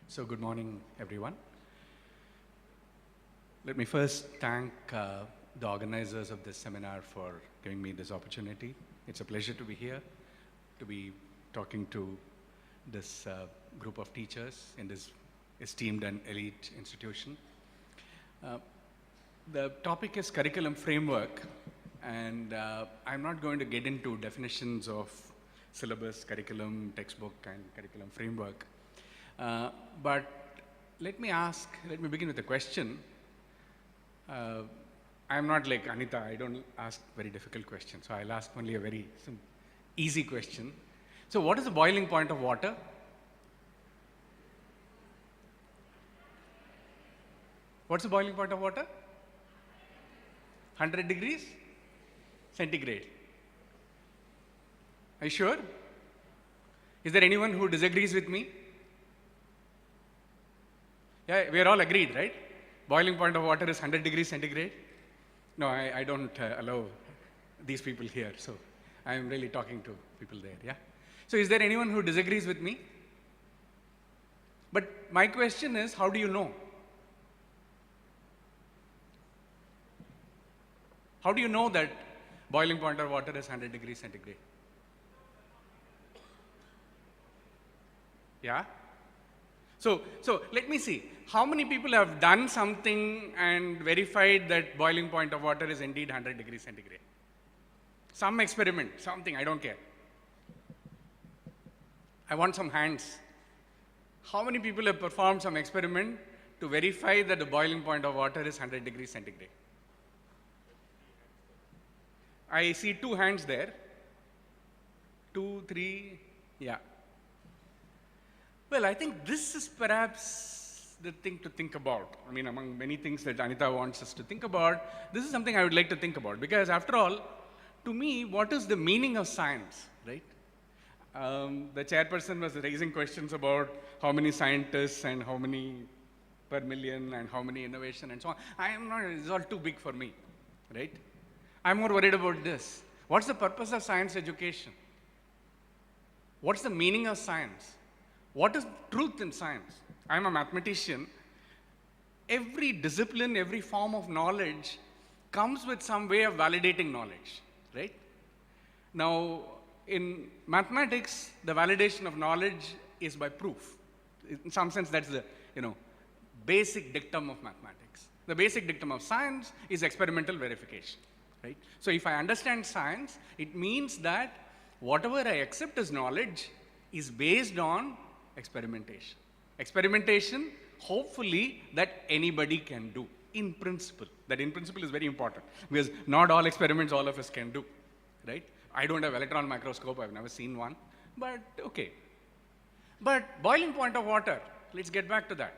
So good morning, everyone. Let me first thank the organizers of this seminar for giving me this opportunity. It's a pleasure to be here, to be talking to this group of teachers in this esteemed and elite institution. Uh, the topic is curriculum framework, and I'm not going to get into definitions of syllabus, curriculum, textbook, and curriculum framework. But let me begin with a question. I'm not like Anita, I don't ask very difficult questions. So I'll ask only a very easy question. So what is the boiling point of water? What's the boiling point of water? 100 degrees centigrade. Are you sure? Is there anyone who disagrees with me? Yeah, we are all agreed, right? Boiling point of water is 100 degrees centigrade. No, I don't allow these people here, so I'm really talking to people there, yeah? So is there anyone who disagrees with me? But my question is, how do you know? How do you know that boiling point of water is 100 degrees centigrade? Yeah? So let me see. How many people have done something and verified that boiling point of water is indeed 100 degrees centigrade? Some experiment, something, I don't care. I want some hands. How many people have performed some experiment to verify that the boiling point of water is 100 degrees centigrade? I see 2 hands there. 2, 3, yeah. Well, I think this is perhaps the thing to think about. I mean, among many things that Anita wants us to think about, this is something I would like to think about. Because after all, to me, what is the meaning of science, right? The chairperson was raising questions about how many scientists and how many per million and how many innovation and so on. I am not, it's all too big for me, right? I'm more worried about this. What's the purpose of science education? What's the meaning of science? What is truth in science? I'm a mathematician. Every discipline, every form of knowledge comes with some way of validating knowledge, right? Now, in mathematics, the validation of knowledge is by proof. In some sense, that's the basic dictum of mathematics. The basic dictum of science is experimental verification, right? So if I understand science, it means that whatever I accept as knowledge is based on experimentation. Experimentation, hopefully, that anybody can do, in principle. That in principle is very important, because not all experiments all of us can do, right? I don't have electron microscope, I've never seen one, but okay. But boiling point of water, let's get back to that.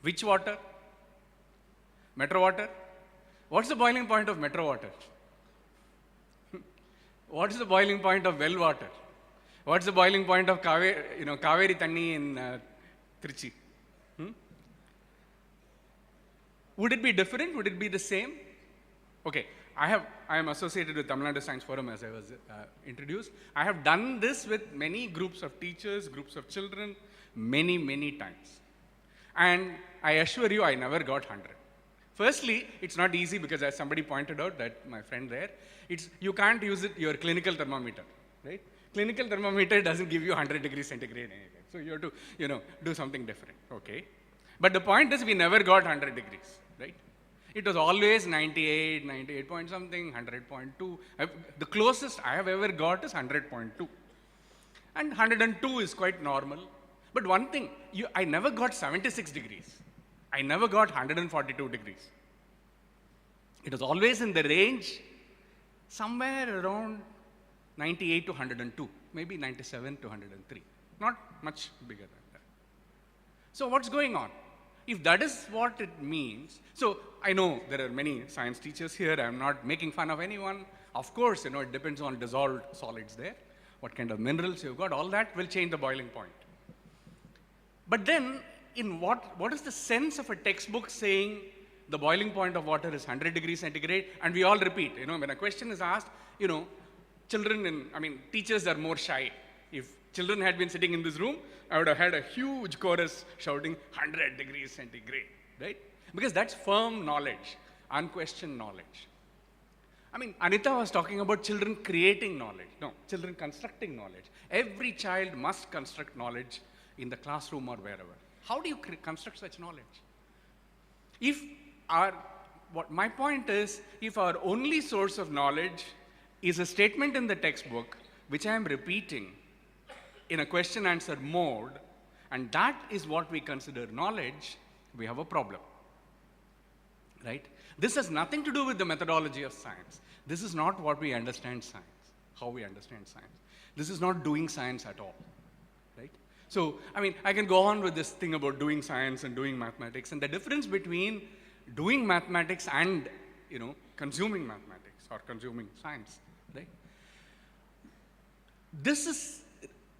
Which water? Metro water? What's the boiling point of metro water? What's the boiling point of well water? What's the boiling point of Kaveri Thanni in Trichy? Would it be different? Would it be the same? Okay, I am associated with Tamil Nadu Science Forum, as I was introduced. I have done this with many groups of teachers, groups of children, many, many times. And I assure you, I never got 100. Firstly, it's not easy because, as somebody pointed out, that my friend there, you can't use your clinical thermometer, right? Clinical thermometer doesn't give you 100 degrees centigrade anyway. So you have to, do something different, okay? But the point is, we never got 100 degrees, right? It was always 98, 98 point something, 100.2. The closest I have ever got is 100.2. And 102 is quite normal. But one thing, I never got 76 degrees. I never got 142 degrees. It was always in the range somewhere around 98 to 102, maybe 97 to 103. Not much bigger than that. So what's going on? If that is what it means, so I know there are many science teachers here, I'm not making fun of anyone. Of course, it depends on dissolved solids there, what kind of minerals you've got, all that will change the boiling point. But then, in what is the sense of a textbook saying the boiling point of water is 100 degrees centigrade, and we all repeat, when a question is asked, teachers are more shy. If children had been sitting in this room, I would have had a huge chorus shouting 100 degrees centigrade, right? Because that's firm knowledge, unquestioned knowledge. I mean, Anita was talking about children creating knowledge. No, children constructing knowledge. Every child must construct knowledge in the classroom or wherever. How do you construct such knowledge? If my point is, if our only source of knowledge is a statement in the textbook, which I am repeating in a question-answer mode, and that is what we consider knowledge, we have a problem, right? This has nothing to do with the methodology of science. This is not what we understand science, how we understand science. This is not doing science at all, right? So, I mean, I can go on with this thing about doing science and doing mathematics, and the difference between doing mathematics and, consuming mathematics or consuming science, right?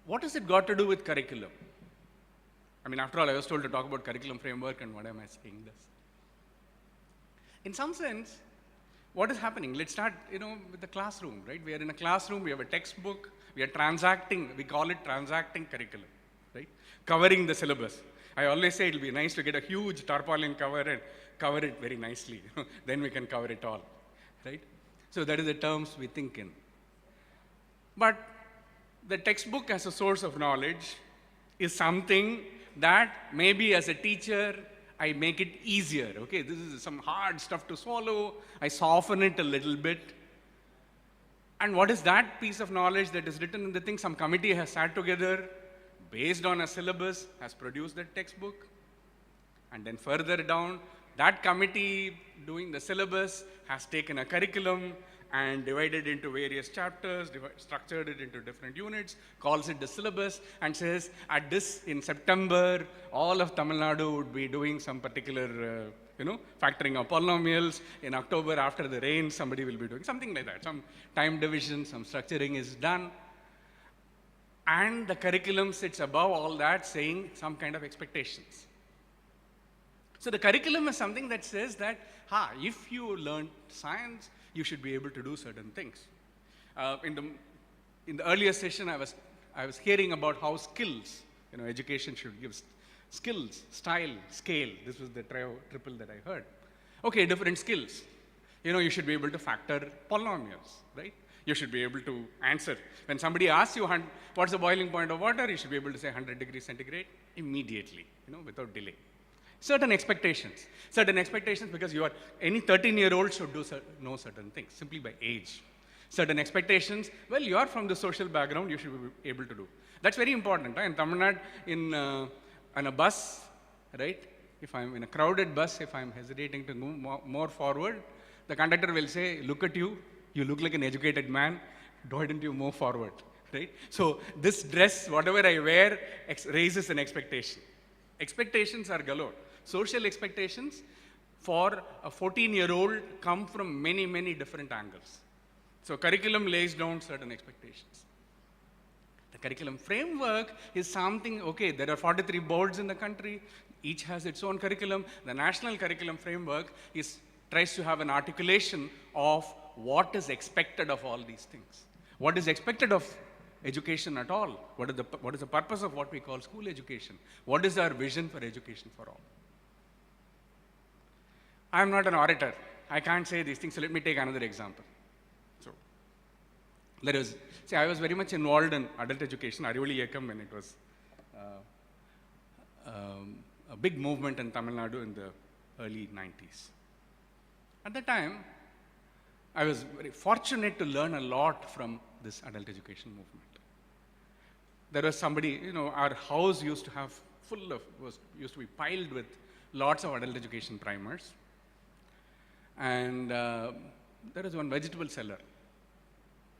What has it got to do with curriculum? I mean, after all, I was told to talk about curriculum framework, and what am I saying this? In some sense, what is happening? Let's start, with the classroom, right? We are in a classroom, we have a textbook, we are transacting, we call it transacting curriculum, right? Covering the syllabus. I always say it'll be nice to get a huge tarpaulin cover and cover it very nicely. Then we can cover it all, right? So that is the terms we think in. But the textbook as a source of knowledge is something that maybe as a teacher, I make it easier, okay? This is some hard stuff to swallow. I soften it a little bit. And what is that piece of knowledge that is written in the thing? Some committee has sat together, based on a syllabus, has produced that textbook. And then further down, that committee doing the syllabus has taken a curriculum and divided into various chapters, structured it into different units, calls it the syllabus, and says, in September, all of Tamil Nadu would be doing some particular, factoring of polynomials. In October, after the rain, somebody will be doing something like that. Some time division, some structuring is done. And the curriculum sits above all that, saying some kind of expectations. So the curriculum is something that says that, if you learn science, you should be able to do certain things. In the earlier session, I was hearing about how skills, education should give skills, style, scale. This was the triple that I heard. Okay, different skills. You should be able to factor polynomials, right? You should be able to answer. When somebody asks you, what's the boiling point of water, you should be able to say 100 degrees centigrade immediately, without delay. Certain expectations because any 13-year-old should know certain things, simply by age. Certain expectations, well, you are from the social background, you should be able to do. That's very important. Right? In Tamil Nadu, on a bus, right? If I'm in a crowded bus, if I'm hesitating to move more forward, the conductor will say, look at you, you look like an educated man, why don't you move forward, right? So this dress, whatever I wear, raises an expectation. Expectations are galore. Social expectations for a 14-year-old come from many, many different angles. So curriculum lays down certain expectations. The curriculum framework is something, okay, there are 43 boards in the country, each has its own curriculum. The national curriculum framework tries to have an articulation of what is expected of all these things. What is expected of education at all? What is the purpose of what we call school education? What is our vision for education for all? I am not an orator. I can't say these things, so let me take another example. So, I was very much involved in adult education, Arivali Iyakkam, when it was a big movement in Tamil Nadu in the early 90s. At the time, I was very fortunate to learn a lot from this adult education movement. There was somebody, our house used to be piled with lots of adult education primers. And there was one vegetable seller,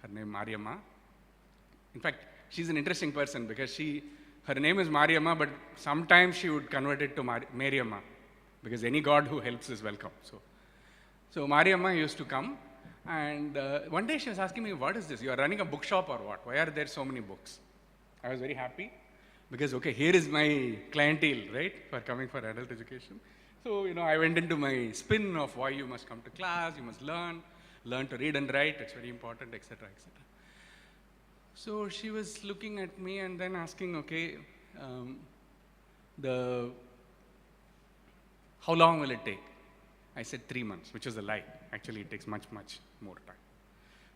her name Mariamma. In fact, she's an interesting person because her name is Mariamma, but sometimes she would convert it to Mariamma, because any god who helps is welcome. So Mariamma used to come, and one day she was asking me, what is this? You are running a bookshop or what? Why are there so many books? I was very happy because, okay, here is my clientele, right, for coming for adult education. So, I went into my spin of why you must come to class, you must learn to read and write, it's very important, etc., etc. So she was looking at me and then asking, okay, um, the how long will it take? I said 3 months, which is a lie. Actually, it takes much, much more time.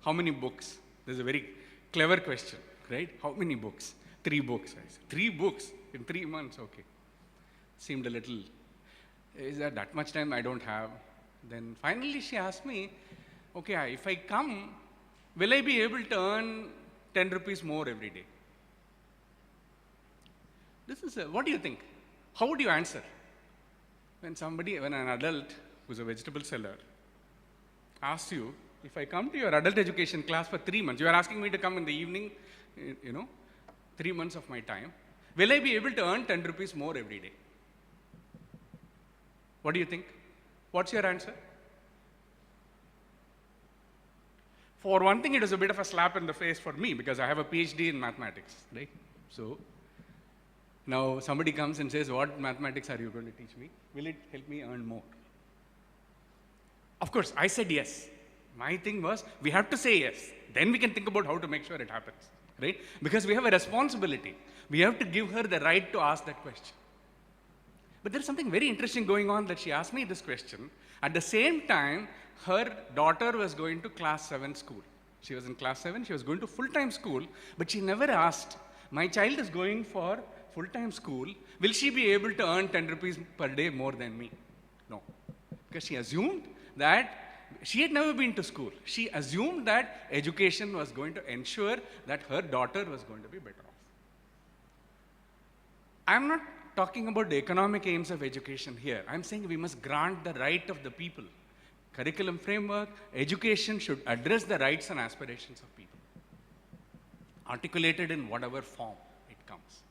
How many books? This is a very clever question, right? How many books? 3 books. I said, 3 books in 3 months, okay. Seemed a little, is that much time? I don't have. Then finally she asked me, okay, if I come, will I be able to earn 10 rupees more every day? What do you think? How would you answer? When an adult who's a vegetable seller asks you, if I come to your adult education class for 3 months, you are asking me to come in the evening, 3 months of my time, will I be able to earn 10 rupees more every day? What do you think? What's your answer? For one thing, it was a bit of a slap in the face for me because I have a PhD in mathematics, right? So now somebody comes and says, what mathematics are you going to teach me? Will it help me earn more? Of course, I said yes. My thing was, we have to say yes. Then we can think about how to make sure it happens, right? Because we have a responsibility. We have to give her the right to ask that question. But there's something very interesting going on that she asked me this question. At the same time, her daughter was going to class 7 school. She was in class 7, she was going to full-time school, but she never asked, my child is going for full-time school, will she be able to earn 10 rupees per day more than me? No. Because she assumed that she had never been to school. She assumed that education was going to ensure that her daughter was going to be better off. I'm not talking about the economic aims of education here. I'm saying we must grant the right of the people. Curriculum framework, education should address the rights and aspirations of people, articulated in whatever form it comes.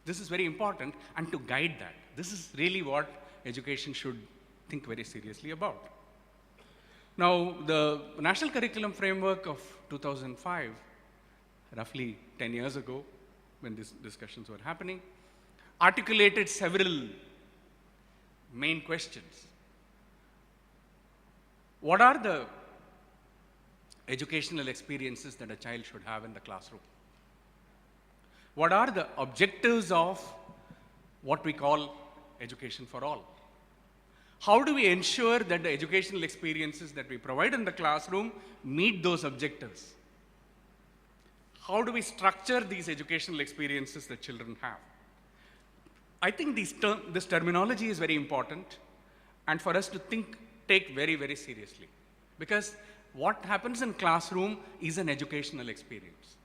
This is very important, and to guide that, this is really what education should think very seriously about. Now, the National Curriculum Framework of 2005, roughly 10 years ago, when these discussions were happening, articulated several main questions. What are the educational experiences that a child should have in the classroom? What are the objectives of what we call education for all? How do we ensure that the educational experiences that we provide in the classroom meet those objectives? How do we structure these educational experiences that children have? I think this terminology is very important, and for us to take very, very seriously. Because what happens in classroom is an educational experience.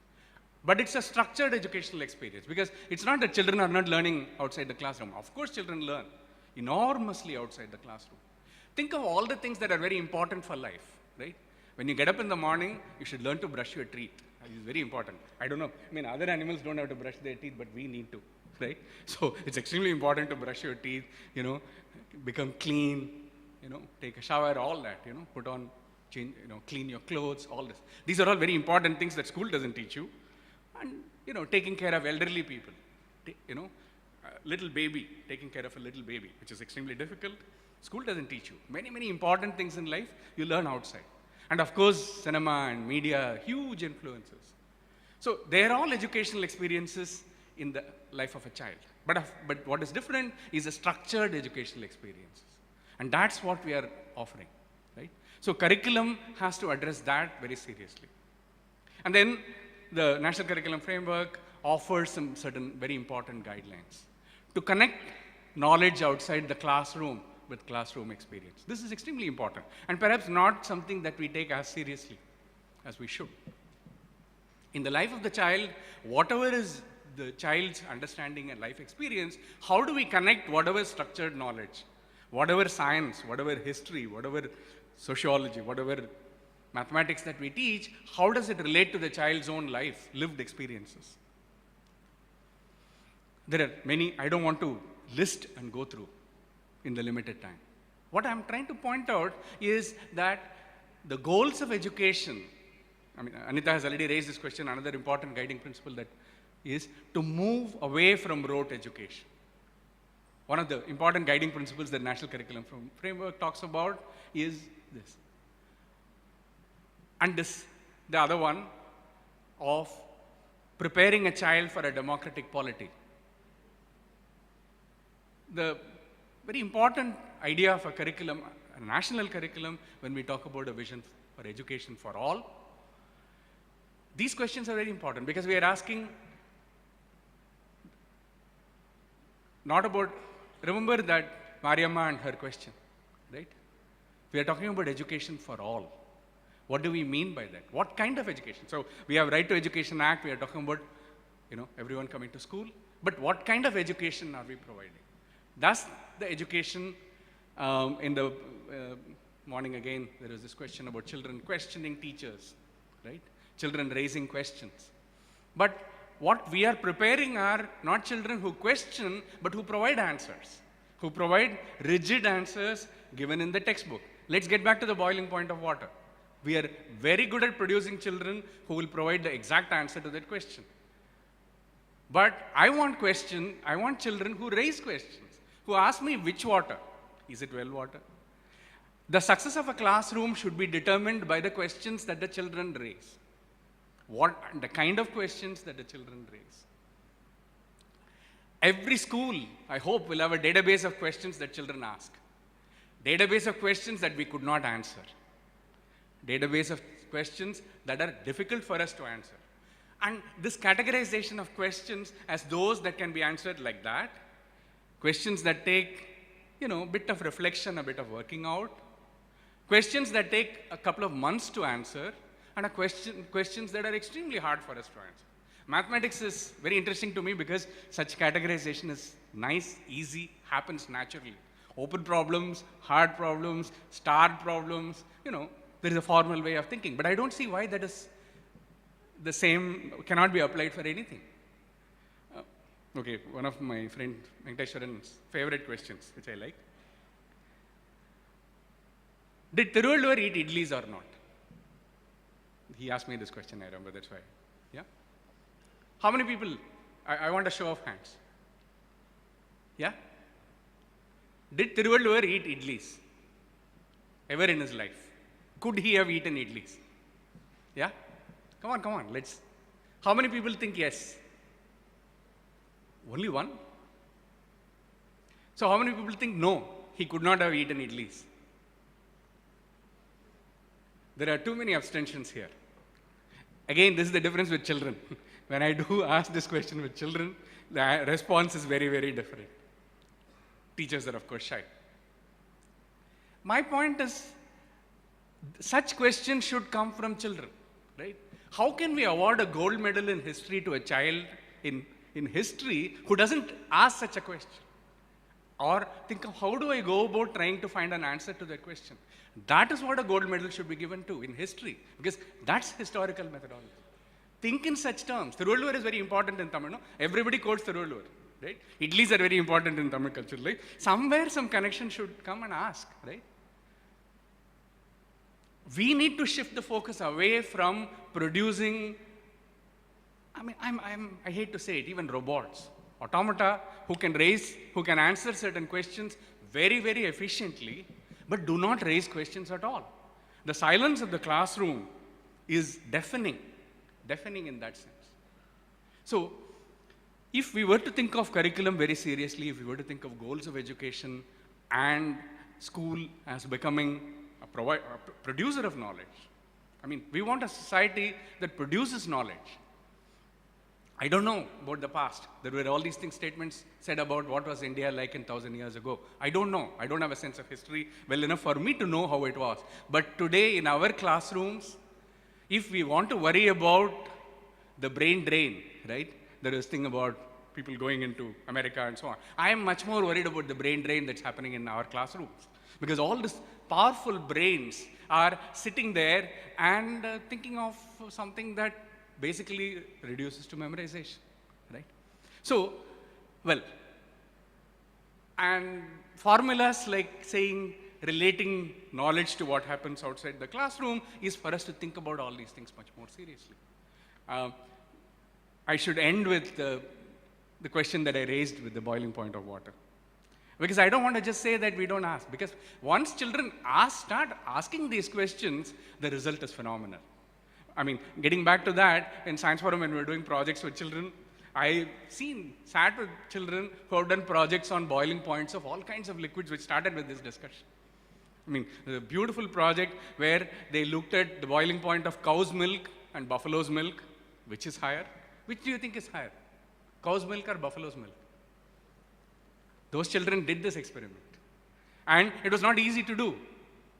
But it's a structured educational experience, because it's not that children are not learning outside the classroom. Of course, children learn enormously outside the classroom. Think of all the things that are very important for life, right? When you get up in the morning, you should learn to brush your teeth. It's very important. I don't know, other animals don't have to brush their teeth, but we need to, right? So it's extremely important to brush your teeth, become clean, take a shower, all that, put on, change, clean your clothes, all this. These are all very important things that school doesn't teach you. And, taking care of elderly people, a little baby, taking care of a little baby, which is extremely difficult. School doesn't teach you. Many, many important things in life you learn outside. And of course, cinema and media, huge influences. So they're all educational experiences in the life of a child. But what is different is a structured educational experiences. And that's what we are offering, right? So curriculum has to address that very seriously. And then the National Curriculum Framework offers some certain very important guidelines to connect knowledge outside the classroom with classroom experience. This is extremely important, and perhaps not something that we take as seriously as we should. In the life of the child, whatever is the child's understanding and life experience, how do we connect whatever structured knowledge, whatever science, whatever history, whatever sociology, whatever mathematics that we teach, how does it relate to the child's own life, lived experiences? There are many, I don't want to list and go through in the limited time. What I'm trying to point out is that the goals of education, Anita has already raised this question, another important guiding principle that is to move away from rote education. One of the important guiding principles that National Curriculum Framework talks about is this. And the other one of preparing a child for a democratic polity. The very important idea of a curriculum, a national curriculum, when we talk about a vision for education for all, these questions are very important because we are asking not about, remember that Mariamma and her question, right? We are talking about education for all. What do we mean by that? What kind of education? So we have Right to Education Act, we are talking about, everyone coming to school, but what kind of education are we providing? Thus, the education, in the morning again, there was this question about children questioning teachers, right? Children raising questions. But what we are preparing are not children who question, but who provide answers, who provide rigid answers given in the textbook. Let's get back to the boiling point of water. We are very good at producing children who will provide the exact answer to that question. But I want children who raise questions, who ask me which water. Is it well water? The success of a classroom should be determined by the questions that the children raise. The kind of questions that the children raise. Every school, I hope, will have a database of questions that children ask. Database of questions that we could not answer. Database of questions that are difficult for us to answer. And this categorization of questions as those that can be answered like that, questions that take, a bit of reflection, a bit of working out, questions that take a couple of months to answer, and questions that are extremely hard for us to answer. Mathematics is very interesting to me because such categorization is nice, easy, happens naturally. Open problems, hard problems, starred problems, there is a formal way of thinking. But I don't see why that is the same, cannot be applied for anything. Okay, one of my friend Venkateshwaran's favorite questions, which I like. Did Thiruvalluvar eat idlis or not? He asked me this question, I remember, that's why. Yeah? How many people? I want a show of hands. Yeah? Did Thiruvalluvar eat idlis ever in his life? Could he have eaten idlis? Yeah? Come on, let's. How many people think yes? Only one? So how many people think no, he could not have eaten idlis? There are too many abstentions here. Again, this is the difference with children. When I do ask this question with children, the response is very, very different. Teachers are, of course, shy. My point is, such questions should come from children, right? How can we award a gold medal in history to a child in history who doesn't ask such a question? Or think of how do I go about trying to find an answer to that question? That is what a gold medal should be given to in history, because that's historical methodology. Think in such terms. Thiruvalluvar is very important in Tamil. No? Everybody quotes Thiruvalluvar, right? Idlis are very important in Tamil culture. Like somewhere some connection should come and ask, right? We need to shift the focus away from producing, I hate to say it, even robots, automata who can answer certain questions very, very efficiently, but do not raise questions at all. The silence of the classroom is deafening in that sense. So, if we were to think of curriculum very seriously, if we were to think of goals of education and school as becoming a producer of knowledge, we want a society that produces knowledge. I don't know about the past. There were all these statements said about what was India like in 1,000 years ago. I don't know. I don't have a sense of history well enough for me to know how it was. But today in our classrooms, if we want to worry about the brain drain, right? There is thing about people going into America and so on. I am much more worried about the brain drain that's happening in our classrooms. Because all these powerful brains are sitting there and thinking of something that basically reduces to memorization, right? So, and formulas like saying, relating knowledge to what happens outside the classroom is for us to think about all these things much more seriously. I should end with the question that I raised with the boiling point of water. Because I don't want to just say that we don't ask. Because once children start asking these questions, the result is phenomenal. I mean, getting back to that, in Science Forum when we were doing projects with children, I've sat with children who have done projects on boiling points of all kinds of liquids, which started with this discussion. I mean, a beautiful project where they looked at the boiling point of cow's milk and buffalo's milk, which is higher. Which do you think is higher? Cow's milk or buffalo's milk? Those children did this experiment. And it was not easy to do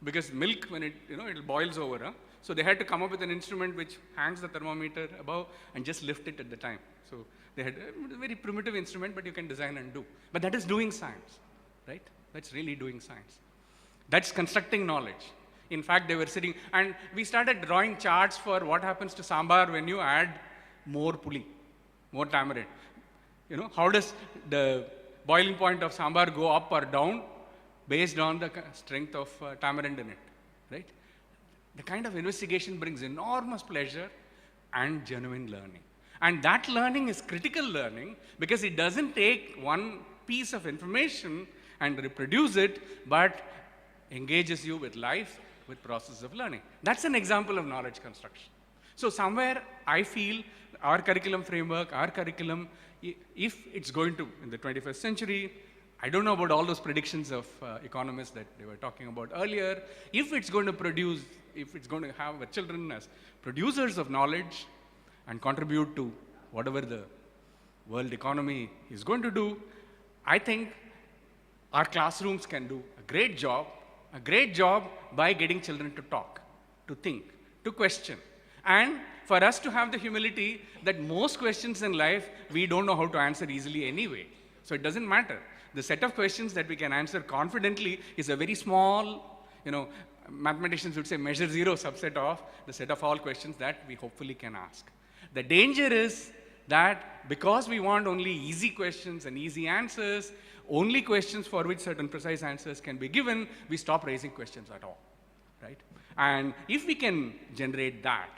because milk, when it boils over. Huh? So they had to come up with an instrument which hangs the thermometer above and just lift it at the time. So they had a very primitive instrument, but you can design and do. But that is doing science, right? That's really doing science. That's constructing knowledge. In fact, they were sitting, and we started drawing charts for what happens to sambar when you add more puli, more tamarind. How does the boiling point of sambar go up or down based on the strength of tamarind in it, right? The kind of investigation brings enormous pleasure and genuine learning. And that learning is critical learning because it doesn't take one piece of information and reproduce it, but engages you with life, with process of learning. That's an example of knowledge construction. So somewhere I feel our curriculum framework, our curriculum, if it's going to, in the 21st century, I don't know about all those predictions of economists that they were talking about earlier, if it's going to have our children as producers of knowledge and contribute to whatever the world economy is going to do, I think our classrooms can do a great job by getting children to talk, to think, to question. And for us to have the humility that most questions in life, we don't know how to answer easily anyway. So it doesn't matter. The set of questions that we can answer confidently is a very small, mathematicians would say measure zero subset of the set of all questions that we hopefully can ask. The danger is that because we want only easy questions and easy answers, only questions for which certain precise answers can be given, we stop raising questions at all, right? And if we can generate that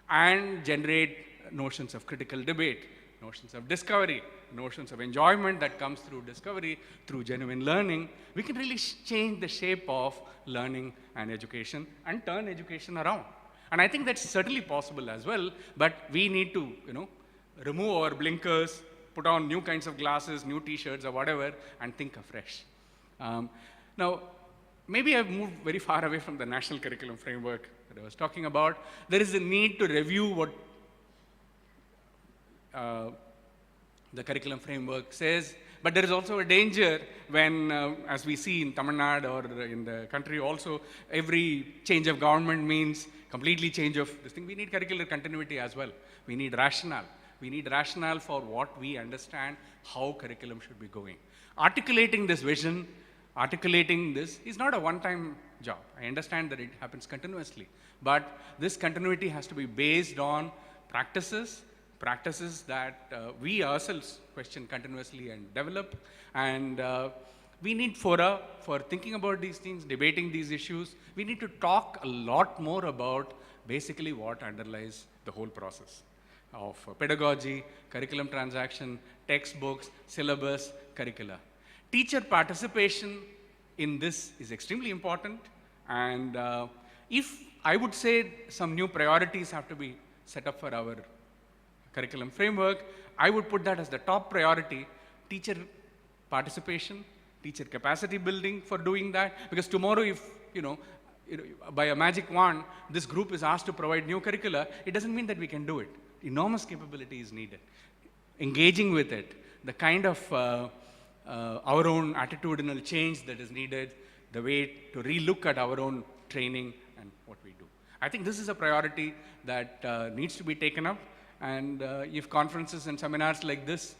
and generate notions of critical debate, notions of discovery, notions of enjoyment that comes through discovery, through genuine learning, we can really change the shape of learning and education and turn education around. And I think that's certainly possible as well, but we need to, remove our blinkers, put on new kinds of glasses, new t-shirts or whatever, and think afresh. Now, maybe I've moved very far away from the national curriculum framework that I was talking about. There is a need to review what the curriculum framework says, but there is also a danger when, as we see in Tamil Nadu or in the country also, every change of government means completely change of this thing. We need curricular continuity as well. We need rationale. We need rationale for what we understand, how curriculum should be going. Articulating this vision, articulating this is not a one-time job. I understand that it happens continuously, but this continuity has to be based on practices that we ourselves question continuously and develop. And we need fora for thinking about these things, debating these issues. We need to talk a lot more about basically what underlies the whole process of pedagogy, curriculum transaction, textbooks, syllabus, curricula. Teacher participation in this is extremely important. And if I would say some new priorities have to be set up for our curriculum framework, I would put that as the top priority: teacher participation, teacher capacity building for doing that. Because tomorrow, if by a magic wand, this group is asked to provide new curricula, it doesn't mean that we can do it. Enormous capability is needed. Engaging with it, the kind of our own attitudinal change that is needed, the way to relook at our own training and what we do. I think this is a priority that needs to be taken up. And if conferences and seminars like this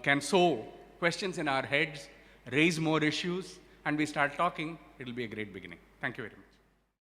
can sow questions in our heads, raise more issues, and we start talking, it'll be a great beginning. Thank you very much.